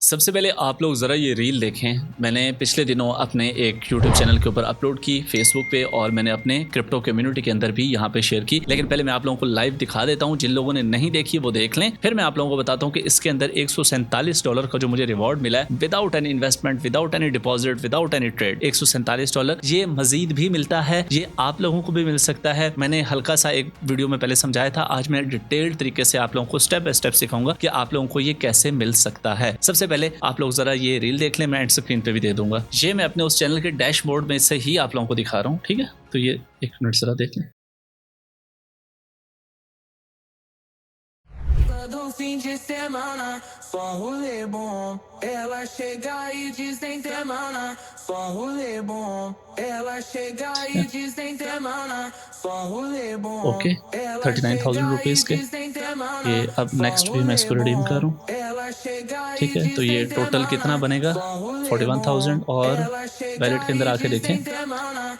सबसे पहले आप लोग ज़रा ये रील देखें। मैंने पिछले दिनों अपने एक यूट्यूब चैनल के ऊपर अपलोड की, फेसबुक पे, और मैंने अपने क्रिप्टो कम्युनिटी के अंदर भी यहाँ पे शेयर की। लेकिन पहले मैं आप लोगों को लाइव दिखा देता हूँ, जिन लोगों ने नहीं देखी वो देख लें। फिर मैं आप लोगों को बताता हूँ कि इसके अंदर $147 का जो मुझे रिवॉर्ड मिला है, without any investment, without any deposit, without any trade. $147 ये मजीद भी मिलता है, ये आप लोगों को भी मिल सकता है। मैंने हल्का सा एक वीडियो में पहले समझाया था, आज मैं डिटेल्ड तरीके से आप लोगों को स्टेप बाय स्टेप सिखाऊंगा कि आप लोगों को ये कैसे मिल सकता है। सबसे पहले आप लोग जरा ये रील देख लें, मैं एंड स्क्रीन पे भी दे दूंगा। ये मैं अपने उस चैनल के डैशबोर्ड में से ही आप लोगों को दिखा रहा हूँ, ठीक है? तो ये एक मिनट जरा देख लें। Do fim de semana, só um rolê bom. Ela chega e diz tem semana, só um rolê bom. Ela chega e diz tem semana, só um rolê bom. Okay, 39,000 rupees के ये अब next भी मैं इसको redeem कर रहा हूँ, ठीक है? तो ये टोटल कितना बनेगा 41,000, और वैलेट के अंदर आके देखें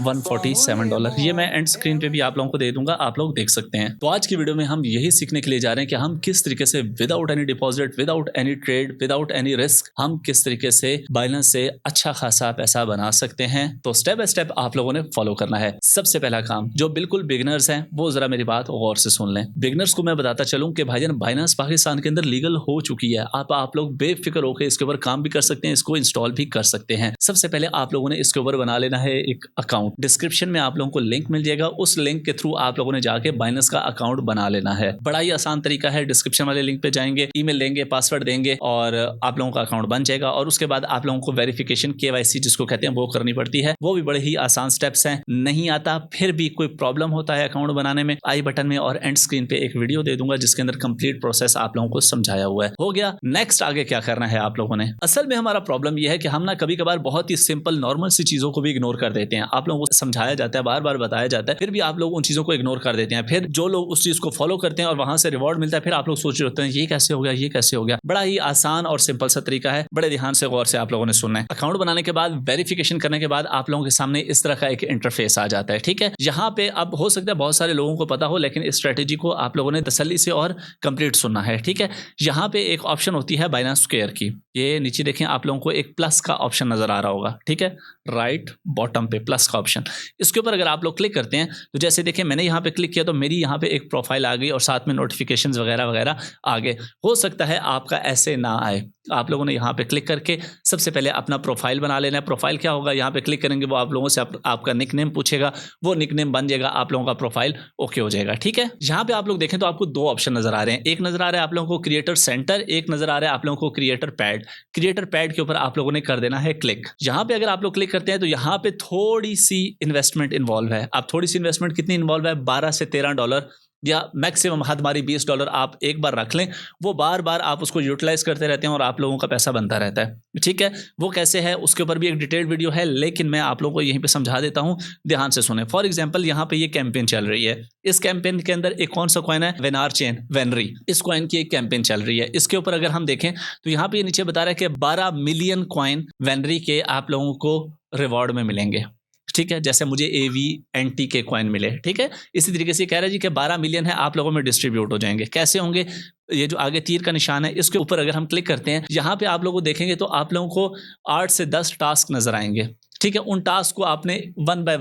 $147। ये मैं एंड स्क्रीन पे भी आप लोगों को दे दूंगा, आप लोग देख सकते हैं। तो आज की वीडियो में हम यही सीखने के लिए जा रहे हैं कि हम किस तरीके से without any deposit, without any trade, without any risk हम किस तरीके से बाइनेंस से अच्छा खासा पैसा बना सकते हैं। तो स्टेप बाय स्टेप आप लोगों ने फॉलो करना है। सबसे पहला काम, जो बिल्कुल बिगिनर्स हैं वो जरा मेरी बात गौर से सुन लें। बिगिनर्स को मैं बताता चलूं कि भाईजान बाइनेंस पाकिस्तान के अंदर लीगल हो चुकी है। आप लोग बेफिक्र होकर इसके ऊपर काम भी कर सकते हैं, इसको इंस्टॉल भी कर सकते हैं। सबसे पहले आप लोगों ने इसके ऊपर बना लेना है एक अकाउंट। डिस्क्रिप्शन में आप लोगों को लिंक मिल जाएगा, उस लिंक के थ्रू आप लोगों ने जाके बाइनेंस का अकाउंट बना लेना है। बड़ा ही आसान तरीका है। डिस्क्रिप्शन वाले लिंक पे जाएंगे, ईमेल देंगे, पासवर्ड देंगे और आप लोगों का अकाउंट बन जाएगा। और उसके बाद आप लोगों को वेरिफिकेशन KYC जिसको कहते हैं वो करनी पड़ती है। वो भी बड़े ही आसान स्टेप्स हैं। नहीं आता फिर भी कोई प्रॉब्लम होता है अकाउंट बनाने में, आई बटन में और एंड स्क्रीन पे एक वीडियो दे दूंगा जिसके अंदर कंप्लीट प्रोसेस आप लोगों को समझाया हुआ है। हो गया, नेक्स्ट आगे क्या करना है आप लोगों ने। असल में हमारा प्रॉब्लम यह है कि हम ना कभी कभार बहुत ही सिंपल नॉर्मल सी चीजों को भी इग्नोर कर देते हैं। आप लोगों को समझाया जाता है, बार बार बताया जाता है, फिर भी आप लोग उन चीजों को इग्नोर कर देते हैं। फिर जो लोग उस चीज को फॉलो करते हैं और वहां से रिवॉर्ड मिलता है, फिर आप लोग सोच रहे होते हैं ये कैसे हो गया, ये कैसे हो गया। बड़ा ही आसान और सिंपल सा तरीका है, बड़े ध्यान से गौर से आप लोगों ने सुनना है। अकाउंट बनाने के बाद, वेरिफिकेशन करने के बाद आप लोगों के सामने इस तरह का एक इंटरफेस आ जाता है, ठीक है? यहाँ पे अब हो सकता है बहुत सारे लोगों को पता हो, लेकिन इस स्ट्रेटेजी को आप लोगों ने तसल्ली से और कंप्लीट सुनना है, ठीक है? यहाँ पे एक ऑप्शन होती है बाइनेंस स्क्वायर की। ये नीचे देखें, आप लोगों को एक प्लस का ऑप्शन नजर आ रहा होगा, ठीक है? राइट बॉटम पे प्लस का ऑप्शन, इसके ऊपर अगर आप लोग क्लिक करते हैं तो जैसे देखें मैंने यहाँ पे क्लिक किया तो मेरी यहाँ पे एक प्रोफाइल आ गई और साथ में नोटिफिकेशंस वगैरह वगैरह आ गए। हो सकता है आपका ऐसे ना आए। आप लोगों ने यहाँ पे क्लिक करके सबसे पहले अपना प्रोफाइल बना लेना है। प्रोफाइल क्या होगा, यहाँ पे क्लिक करेंगे वो आप लोगों से आपका निकनेम पूछेगा, वो निकनेम बन जाएगा, आप लोगों का प्रोफाइल ओके हो जाएगा, ठीक है? यहाँ पे आप लोग देखें तो आपको दो ऑप्शन नजर आ रहे हैं। एक नजर आ रहा है आप लोगों को क्रिएटर सेंटर, एक नजर आ रहा है आप लोगों को क्रिएटर पैड। क्रिएटर पैड के ऊपर आप लोगों ने कर देना है क्लिक। यहाँ पे अगर आप लोग क्लिक करते हैं तो यहाँ पे थोड़ी सी इन्वेस्टमेंट इन्वॉल्व है। अब थोड़ी सी इन्वेस्टमेंट कितनी इन्वॉल्व है, $12 से $13 या मैक्सिमम हद मारी $20 आप एक बार रख लें। वो बार बार आप उसको यूटिलाइज करते रहते हैं और आप लोगों का पैसा बनता रहता है, ठीक है? वो कैसे है उसके ऊपर भी एक डिटेल्ड वीडियो है, लेकिन मैं आप लोगों को यहीं पे समझा देता हूं, ध्यान से सुने। फॉर एग्जांपल यहाँ पे ये कैंपेन चल रही है। इस कैंपेन के अंदर एक कौन सा कॉइन है, वेनार चेन, वेनरी। इस कॉइन की एक कैंपेन चल रही है। इसके ऊपर अगर हम देखें तो यहाँ पे नीचे बता रहा है कि 12 मिलियन कॉइन वेनरी के आप लोगों को रिवॉर्ड में मिलेंगे, ठीक है? जैसे मुझे AVNT के कॉइन मिले, ठीक है? इसी तरीके से कह रहा है जी कि 12 मिलियन है आप लोगों में डिस्ट्रीब्यूट हो जाएंगे। कैसे होंगे, ये जो आगे तीर का निशान है इसके ऊपर अगर हम क्लिक करते हैं, यहाँ पे आप लोगों को देखेंगे तो आप लोगों को 8 से 10 टास्क नजर आएंगे, ठीक है? उन टास्क को आपने वन बाय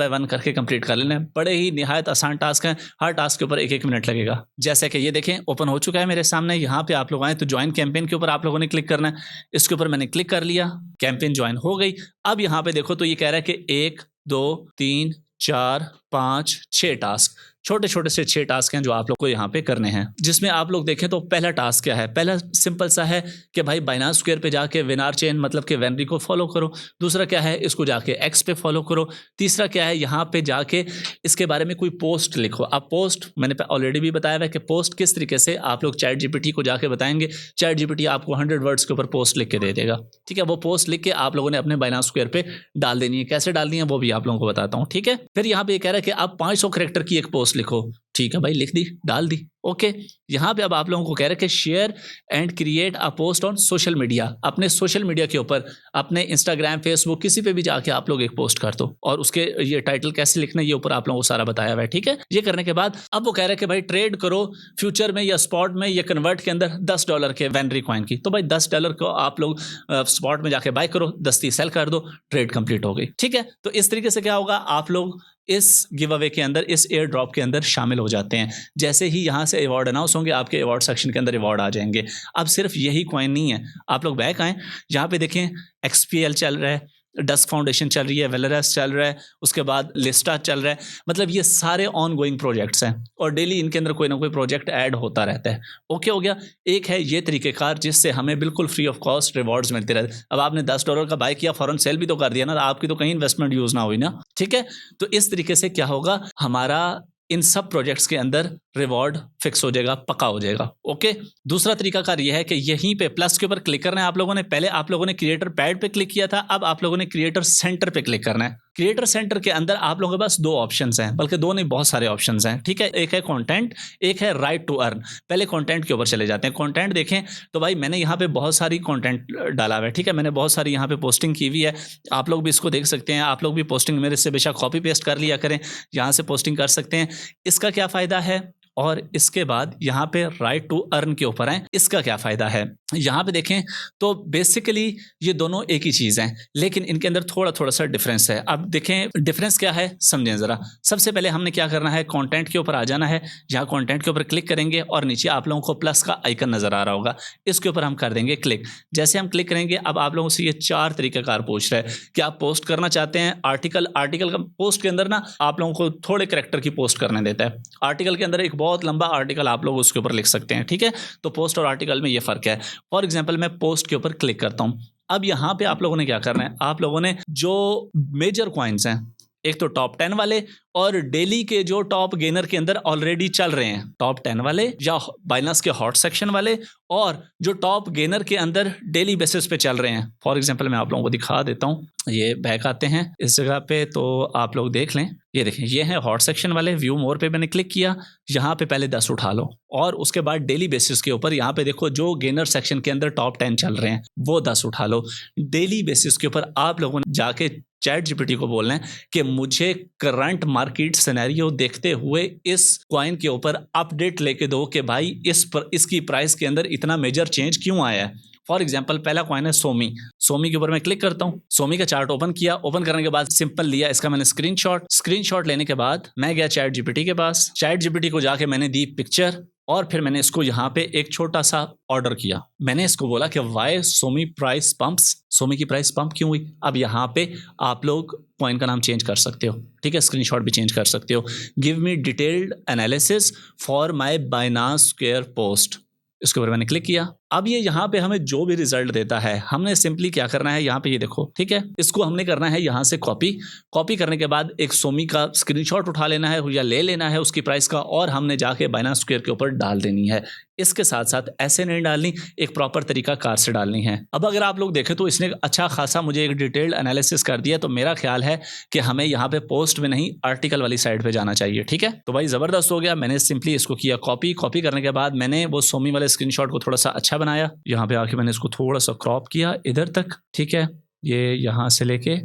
वन करके कंप्लीट कर लेना है। बड़े ही निहायत आसान टास्क हैं, हर टास्क के ऊपर 1-1 मिनट लगेगा। जैसे कि ये देखें ओपन हो चुका है मेरे सामने। यहाँ पे आप लोग आए तो ज्वाइन कैंपेन के ऊपर आप लोगों ने क्लिक करना है। इसके ऊपर मैंने क्लिक कर लिया, कैंपेन ज्वाइन हो गई। अब यहाँ पे देखो तो ये कह रहा है कि 1, 2, 3, 4, 5, 6 टास्क, छोटे छोटे से 6 टास्क हैं जो आप लोग को यहाँ पे करने हैं। जिसमें आप लोग देखें तो पहला टास्क क्या है, पहला सिंपल सा है कि भाई बाइनेंस स्क्वायर पे जाके वेनार चेन मतलब कि वेनरी को फॉलो करो। दूसरा क्या है, इसको जाके X पे फॉलो करो। तीसरा क्या है, यहाँ पे जाके इसके बारे में कोई पोस्ट लिखो। अब पोस्ट मैंने ऑलरेडी भी बताया है कि पोस्ट किस तरीके से आप लोग चैट GPT को जाके बताएंगे। चैट GPT आपको 100 वर्ड्स के ऊपर पोस्ट लिख के दे देगा, ठीक है? वो पोस्ट लिख के आप लोगों ने अपने बाइनेंस स्क्वायर पे डाल देनी है। कैसे डालनी है वो भी आप लोगों को बताता हूँ, ठीक है? फिर यहाँ पे कह रहा है कि आप 500 कैरेक्टर की एक पोस्ट पोस्ट लिखो। ठीक है भाई, लिख दी, डाल दी, ओके। यहाँ पे अब आप लोगों को कह रहे हैं कि share and create a post on social media. अपने सोशल मीडिया के ऊपर, अपने इंस्टाग्राम, फेसबुक, किसी पे भी जाके आप लोग एक पोस्ट कर दो, और उसके ये टाइटल कैसे लिखना है ये ऊपर आप लोगों को सारा बताया हुआ है, ठीक है। ये करने के बाद अब वो कह रहे हैं कि भाई ट्रेड करो फ्यूचर में या स्पॉट में या कन्वर्ट के अंदर $10 के वेनरी कॉइन की। तो भाई $10 को आप लोग स्पॉट में जाके बाय करो, 10 सेल कर दो, ट्रेड कंप्लीट हो गई, ठीक है। तो इस तरीके से क्या होगा, आप लोग इस गिव अवे के अंदर, इस एयर ड्रॉप के अंदर शामिल हो जाते हैं। जैसे ही यहाँ से अवार्ड अनाउंस होंगे, आपके अवार्ड सेक्शन के अंदर अवार्ड आ जाएंगे। अब सिर्फ यही कॉइन नहीं है, आप लोग बैक आएँ, यहाँ पे देखें XPL चल रहा है, डस्क फाउंडेशन चल रही है, वेलरस चल रहा है, उसके बाद लिस्टा चल रहा है। मतलब ये सारे ऑन गोइंग प्रोजेक्ट्स हैं और डेली इनके अंदर कोई ना कोई प्रोजेक्ट ऐड होता रहता है। ओके हो गया। एक है ये तरीक़ेकार जिससे हमें बिल्कुल फ्री ऑफ कॉस्ट रिवॉर्ड्स मिलते रहते हैं। अब आपने $10 का बाय किया, फ़ौरन सेल भी तो कर दिया ना, आपकी तो कहीं इन्वेस्टमेंट यूज़ ना हुई ना, ठीक है। तो इस तरीके से क्या होगा, हमारा इन सब प्रोजेक्ट्स के अंदर रिवॉर्ड फिक्स हो जाएगा, पक्का हो जाएगा, ओके। दूसरा तरीकाकार यह है कि यहीं पे प्लस के ऊपर क्लिक करना है आप लोगों ने। पहले आप लोगों ने क्रिएटर पैड पे क्लिक किया था, अब आप लोगों ने क्रिएटर सेंटर पे क्लिक करना है। क्रिएटर सेंटर के अंदर आप लोगों के पास 2 ऑप्शंस हैं, बल्कि 2 नहीं, बहुत सारे ऑप्शंस हैं, ठीक है। एक है कंटेंट, एक है राइट टू अर्न। पहले कंटेंट के ऊपर चले जाते हैं। कंटेंट देखें तो भाई मैंने यहाँ पे बहुत सारी कंटेंट डाला हुआ है, ठीक है। मैंने बहुत सारी यहाँ पे पोस्टिंग की हुई है, आप लोग भी इसको देख सकते हैं। आप लोग भी पोस्टिंग मेरे से बेशक कॉपी पेस्ट कर लिया करें, यहाँ से पोस्टिंग कर सकते हैं। इसका क्या फ़ायदा है, और इसके बाद यहाँ पे राइट टू अर्न के ऊपर है, इसका क्या फ़ायदा है। यहाँ पे देखें तो बेसिकली ये दोनों एक ही चीज़ हैं, लेकिन इनके अंदर थोड़ा थोड़ा सा डिफरेंस है। अब देखें डिफरेंस क्या है, समझें ज़रा। सबसे पहले हमने क्या करना है, कंटेंट के ऊपर आ जाना है। यहाँ कंटेंट के ऊपर क्लिक करेंगे और नीचे आप लोगों को प्लस का आइकन नज़र आ रहा होगा, इसके ऊपर हम कर देंगे क्लिक। जैसे हम क्लिक करेंगे, अब आप लोगों से ये 4 तरीक़ाकार पूछ रहा है कि आप पोस्ट करना चाहते हैं आर्टिकल का पोस्ट के अंदर ना आप लोगों को थोड़े करैक्टर की पोस्ट करने देता है। आर्टिकल के अंदर एक बहुत लंबा आर्टिकल आप लोग उसके ऊपर लिख सकते हैं, ठीक है। तो पोस्ट और आर्टिकल में ये फ़र्क है। फॉर एग्जांपल मैं पोस्ट के ऊपर क्लिक करता हूं। अब यहां पे आप लोगों ने क्या करना है, आप लोगों ने जो मेजर कॉइन्स हैं, एक तो टॉप 10 वाले और डेली के जो टॉप गेनर के अंदर ऑलरेडी चल रहे हैं, टॉप 10 वाले या बाइनांस के हॉट सेक्शन वाले, और जो टॉप गेनर के अंदर डेली बेसिस पे चल रहे हैं। फॉर एग्जांपल मैं आप लोगों को दिखा देता हूं, ये बैक आते हैं इस जगह पे तो आप लोग देख लें। ये देखें, ये है हॉट सेक्शन वाले। व्यू मोर पे मैंने क्लिक किया, यहाँ पे पहले 10 उठा लो और उसके बाद डेली बेसिस के ऊपर यहाँ पे देखो जो गेनर सेक्शन के अंदर टॉप 10 चल रहे हैं वो 10 उठा लो। डेली बेसिस के ऊपर आप लोगों ने जाके चैट जीपीटी को बोलना है कि मुझे करंट मार्केट सिनेरियो देखते हुए इस कॉइन के ऊपर अपडेट लेके दो कि भाई इसकी प्राइस के अंदर इतना मेजर चेंज क्यों आया है। फॉर एग्जाम्पल पहला कॉइन है सोमी। सोमी के ऊपर मैं क्लिक करता हूँ, सोमी का चार्ट ओपन किया। ओपन करने के बाद सिंपल लिया इसका मैंने स्क्रीनशॉट लेने के बाद मैं गया चैट जीपीटी के पास। चैट जीपीटी को जाके मैंने दी पिक्चर और फिर मैंने इसको यहाँ पे एक छोटा सा ऑर्डर किया। मैंने इसको बोला कि वाई सोमी प्राइस पंप्स, सोमी की प्राइस पंप क्यों हुई। अब यहाँ पे आप लोग कॉइन का नाम चेंज कर सकते हो, ठीक है, स्क्रीनशॉट भी चेंज कर सकते हो। Give me detailed analysis for my Binance square post, इसके ऊपर मैंने क्लिक किया। अब ये यहाँ पे हमें जो भी रिजल्ट देता है हमने सिंपली क्या करना है, यहाँ पे ये देखो, ठीक है, इसको हमने करना है यहाँ से कॉपी करने के बाद एक सोमी का स्क्रीनशॉट उठा लेना है या ले लेना है उसकी प्राइस का, और हमने जाके बाइनांस स्क्वायर के ऊपर डाल देनी है। इसके साथ साथ ऐसे नहीं डालनी, एक प्रॉपर तरीका कार से डालनी है। अब अगर आप लोग देखें तो इसने अच्छा खासा मुझे एक डिटेल्ड एनालिसिस कर दिया, तो मेरा ख्याल है कि हमें यहाँ पे पोस्ट में नहीं आर्टिकल वाली साइड पे जाना चाहिए, ठीक है। तो भाई ज़बरदस्त हो गया। मैंने सिंपली इसको किया कॉपी करने के बाद मैंने वो सोमी वाले स्क्रीनशॉट को थोड़ा सा अच्छा बनाया। यहाँ पे आके मैंने इसको थोड़ा सा क्रॉप किया इधर तक, ठीक है, ये यहाँ से लेके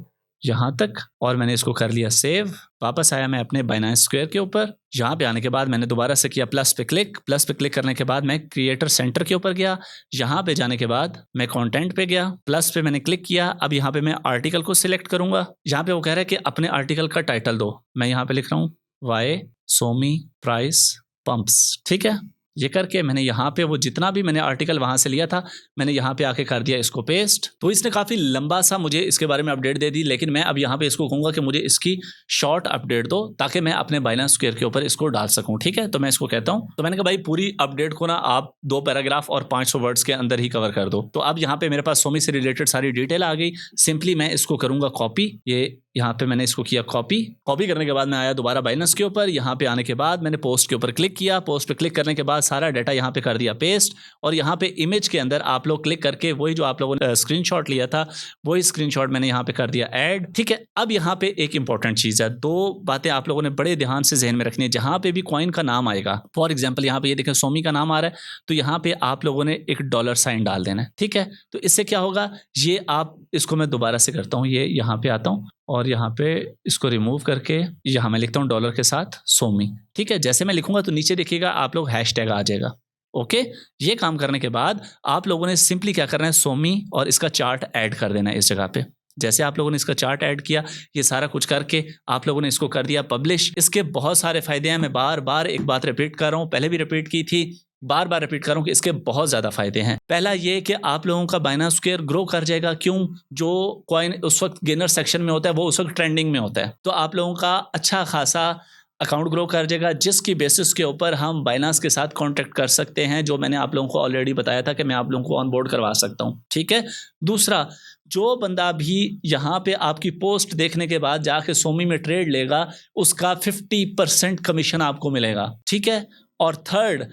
यहाँ तक, और मैंने इसको कर लिया सेव। वापस आया मैं अपने बाइनांस स्क्वायर के ऊपर। यहाँ पे आने के बाद मैंने दोबारा से किया प्लस पे क्लिक करने के बाद मैं क्रिएटर सेंटर के ऊपर गया। यहाँ पे जाने के बाद मैं कंटेंट पे गया, प्लस पे मैंने क्लिक किया। अब यहाँ पे मैं आर्टिकल को सिलेक्ट करूंगा। यहाँ पे वो कह रहा है कि अपने आर्टिकल का टाइटल दो। मैं यहाँ पे लिख रहा हूँ वाई सोमी प्राइस पंप्स, ठीक है। ये करके मैंने यहाँ पे वो जितना भी मैंने आर्टिकल वहाँ से लिया था मैंने यहाँ पे आके कर दिया इसको पेस्ट। तो इसने काफ़ी लंबा सा मुझे इसके बारे में अपडेट दे दी, लेकिन मैं अब यहाँ पे इसको कहूँगा कि मुझे इसकी शॉर्ट अपडेट दो ताकि मैं अपने बाइनांस स्क्वायर के ऊपर इसको डाल सकूँ, ठीक है। तो मैं इसको कहता हूँ, तो मैंने कहा भाई पूरी अपडेट को ना आप 2 पैराग्राफ और 500 वर्ड्स के अंदर ही कवर कर दो। तो अब यहाँ पे मेरे पास सोमी से रिलेटेड सारी डिटेल आ गई। सिंपली मैं इसको करूँगा कॉपी, ये यहाँ पे मैंने इसको किया कॉपी करने के बाद मैं आया दोबारा बाइनेंस के ऊपर। यहाँ पे आने के बाद मैंने पोस्ट के ऊपर क्लिक किया, पोस्ट पे क्लिक करने के बाद सारा डाटा यहाँ पे कर दिया पेस्ट, और यहाँ पे इमेज के अंदर आप लोग क्लिक करके वही जो आप लोगों ने स्क्रीनशॉट लिया था वही स्क्रीनशॉट मैंने यहाँ पे कर दिया ऐड। ठीक है, अब यहाँ पे एक इंपॉर्टेंट चीज़ है, दो बातें आप लोगों ने बड़े ध्यान से जहन में रखनी है। जहाँ पे भी कॉइन का नाम आएगा, फॉर एग्जाम्पल यहाँ पे ये देखें सोमी का नाम आ रहा है, तो यहाँ पे आप लोगों ने एक डॉलर साइन डाल देना है। ठीक है, तो इससे क्या होगा, ये आप इसको मैं दोबारा से करता हूँ, ये यहाँ पे आता हूँ और यहाँ पे इसको रिमूव करके यहाँ मैं लिखता हूँ डॉलर के साथ सोमी। ठीक है, जैसे मैं लिखूंगा तो नीचे देखिएगा आप लोग हैशटैग आ जाएगा। ओके, ये काम करने के बाद आप लोगों ने सिंपली क्या करना है, सोमी और इसका चार्ट ऐड कर देना है इस जगह पे। जैसे आप लोगों ने इसका चार्ट ऐड किया, ये सारा कुछ करके आप लोगों ने इसको कर दिया पब्लिश। इसके बहुत सारे फायदे हैं, मैं बार बार एक बात रिपीट कर रहा हूँ, पहले भी रिपीट की थी, बार बार रिपीट कर रहा हूँ कि इसके बहुत ज़्यादा फायदे हैं। पहला ये कि आप लोगों का बाइनेंस स्क्वायर ग्रो कर जाएगा। क्यों? जो कॉइन उस वक्त गेनर सेक्शन में होता है वो उस वक्त ट्रेंडिंग में होता है, तो आप लोगों का अच्छा खासा अकाउंट ग्रो कर जाएगा, जिसकी बेसिस के ऊपर हम बाइनेंस के साथ कॉन्टैक्ट कर सकते हैं, जो मैंने आप लोगों को ऑलरेडी बताया था कि मैं आप लोगों को ऑन बोर्ड करवा सकता हूँ। ठीक है, दूसरा, जो बंदा भी यहाँ पे आपकी पोस्ट देखने के बाद जाके सोमी में ट्रेड लेगा उसका 50% कमीशन आपको मिलेगा। ठीक है, और थर्ड,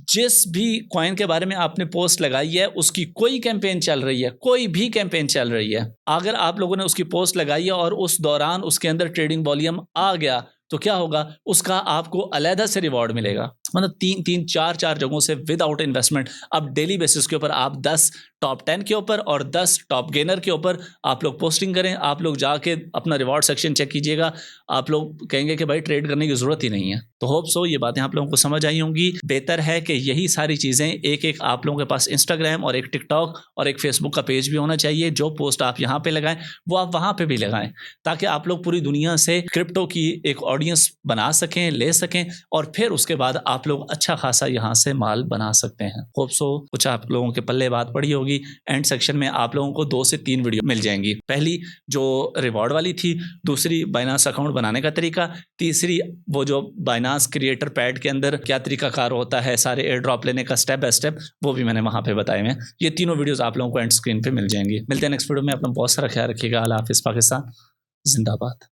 जिस भी कॉइन के बारे में आपने पोस्ट लगाई है उसकी कोई कैंपेन चल रही है, कोई भी कैंपेन चल रही है, अगर आप लोगों ने उसकी पोस्ट लगाई है और उस दौरान उसके अंदर ट्रेडिंग वॉल्यूम आ गया तो क्या होगा, उसका आपको अलहदा से रिवॉर्ड मिलेगा। मतलब तीन चार जगहों से विदाउट इन्वेस्टमेंट। अब डेली बेसिस के ऊपर आप 10 टॉप 10 के ऊपर और 10 टॉप गेनर के ऊपर आप लोग पोस्टिंग करें, आप लोग जाके अपना रिवॉर्ड सेक्शन चेक कीजिएगा, आप लोग कहेंगे कि भाई ट्रेड करने की ज़रूरत ही नहीं है। तो होप सो ये बातें आप लोगों को समझ आई होंगी। बेहतर है कि यही सारी चीज़ें एक आप लोगों के पास इंस्टाग्राम और एक टिकटॉक और एक फेसबुक का पेज भी होना चाहिए। जो पोस्ट आप यहाँ पे लगाएं वो आप वहाँ पे भी लगाएं, ताकि आप लोग पूरी दुनिया से क्रिप्टो की एक ऑडियंस बना सकें, ले सकें, और फिर उसके बाद आप लोग अच्छा खासा यहाँ से माल बना सकते हैं। होप सो कुछ आप लोगों के पल्ले बात पड़ी होगी। एंड सेक्शन में आप लोगों को 2 से 3 वीडियो मिल जाएंगी। पहली जो रिवॉर्ड वाली थी, दूसरी बाइनेंस अकाउंट बनाने का तरीका, तीसरी वो जो बाइनेंस क्रिएटर पैड के अंदर क्या तरीकाकार होता है सारे एयर ड्रॉप लेने का स्टेप बाय स्टेप, वो भी मैंने वहाँ पे बताए हैं। ये तीनों वीडियोस आप लोगों को एंड स्क्रीन पे मिल जाएंगी। मिलते हैं नेक्स्ट वीडियो में। अपना बहुत सारा ख्याल रखिएगा। अल्लाह हाफिज़। पाकिस्तान जिंदाबाद।